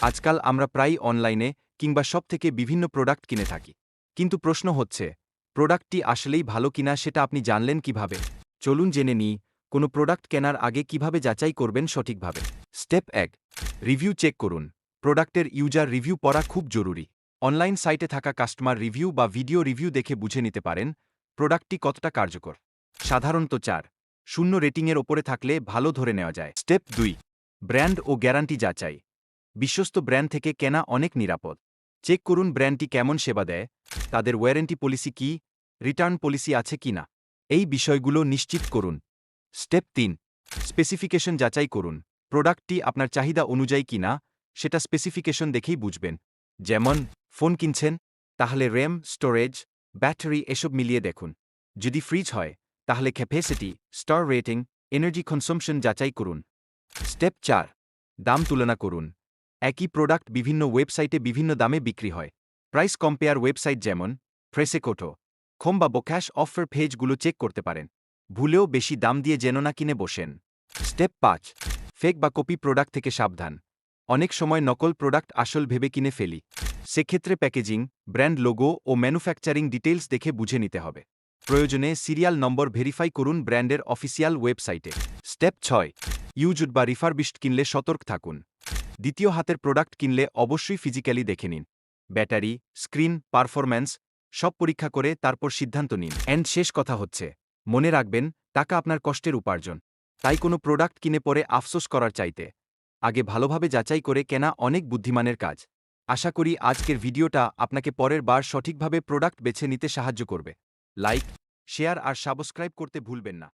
আজকাল আমরা প্রায়ই অনলাইনে কিংবা শপ থেকে বিভিন্ন প্রোডাক্ট কিনে থাকি। কিন্তু প্রশ্ন হচ্ছে, প্রোডাক্টটি আসলেই ভালো কিনা সেটা আপনি জানলেন কিভাবে? চলুন জেনে নিই, কোনো প্রোডাক্ট কেনার আগে কিভাবে যাচাই করবেন সঠিকভাবে। স্টেপ ১, রিভিউ চেক করুন। প্রোডাক্টের ইউজার রিভিউ পড়া খুব জরুরি। অনলাইন সাইটে থাকা কাস্টমার রিভিউ বা ভিডিও রিভিউ দেখে বুঝে নিতে পারেন প্রোডাক্টটি কতটা কার্যকর। সাধারণত 4.0 রেটিংয়ের ওপরে থাকলে ভালো ধরে নেওয়া যায়। স্টেপ 2, ব্র্যান্ড ও গ্যারান্টি যাচাই। বিশ্বস্ত ব্র্যান্ড থেকে কেনা অনেক নিরাপদ। চেক করুন ব্র্যান্ডটি কেমন সেবা দেয়, তাদের ওয়ারেন্টি পলিসি কী, রিটার্ন পলিসি আছে কিনা। এই বিষয়গুলো নিশ্চিত করুন। স্টেপ 3, স্পেসিফিকেশন যাচাই করুন। প্রোডাক্টটি আপনার চাহিদা অনুযায়ী কিনা সেটা স্পেসিফিকেশন দেখেই বুঝবেন। যেমন ফোন কিনছেন, তাহলে র্যাম, স্টোরেজ, ব্যাটারি এসব মিলিয়ে দেখুন। যদি ফ্রিজ হয়, তাহলে capacity, star rating, energy consumption যাচাই করুন। স্টেপ 4, দাম তুলনা করুন। একই প্রোডাক্ট বিভিন্ন ওয়েবসাইটে বিভিন্ন দামে বিক্রি হয়। প্রাইস কম্পেয়ার ওয়েবসাইট যেমন প্রেসেকোটো, খোম বা বোক্যাশ অফার পেজগুলো চেক করতে পারেন। ভুলেও বেশি দাম দিয়ে যেন না কিনে বসেন। স্টেপ 5, ফেক বা কপি প্রোডাক্ট থেকে সাবধান। অনেক সময় নকল প্রোডাক্ট আসল ভেবে কিনে ফেলি। সেক্ষেত্রে প্যাকেজিং, ব্র্যান্ড লোগো ও ম্যানুফ্যাকচারিং ডিটেইলস দেখে বুঝে নিতে হবে। প্রয়োজনে সিরিয়াল নম্বর ভেরিফাই করুন ব্র্যান্ডের অফিসিয়াল ওয়েবসাইটে। স্টেপ 6, ইউজড বা রিফারবিশড কিনলে সতর্ক থাকুন। দ্বিতীয় হাতের প্রোডাক্ট কিনলে অবশ্যই ফিজিক্যালি দেখে নিন। ব্যাটারি, স্ক্রিন, পারফরম্যান্স সব পরীক্ষা করে তারপর সিদ্ধান্ত নিন। অ্যান্ড শেষ কথা হচ্ছে, মনে রাখবেন টাকা আপনার কষ্টের উপার্জন। তাই কোনো প্রোডাক্ট কিনে পরে আফসোস করার চাইতে আগে ভালোভাবে যাচাই করে কেনা অনেক বুদ্ধিমানের কাজ। আশা করি আজকের ভিডিওটা আপনাকে পরের বার সঠিকভাবে প্রোডাক্ট বেছে নিতে সাহায্য করবে। লাইক, শেয়ার আর সাবস্ক্রাইব করতে ভুলবেন না।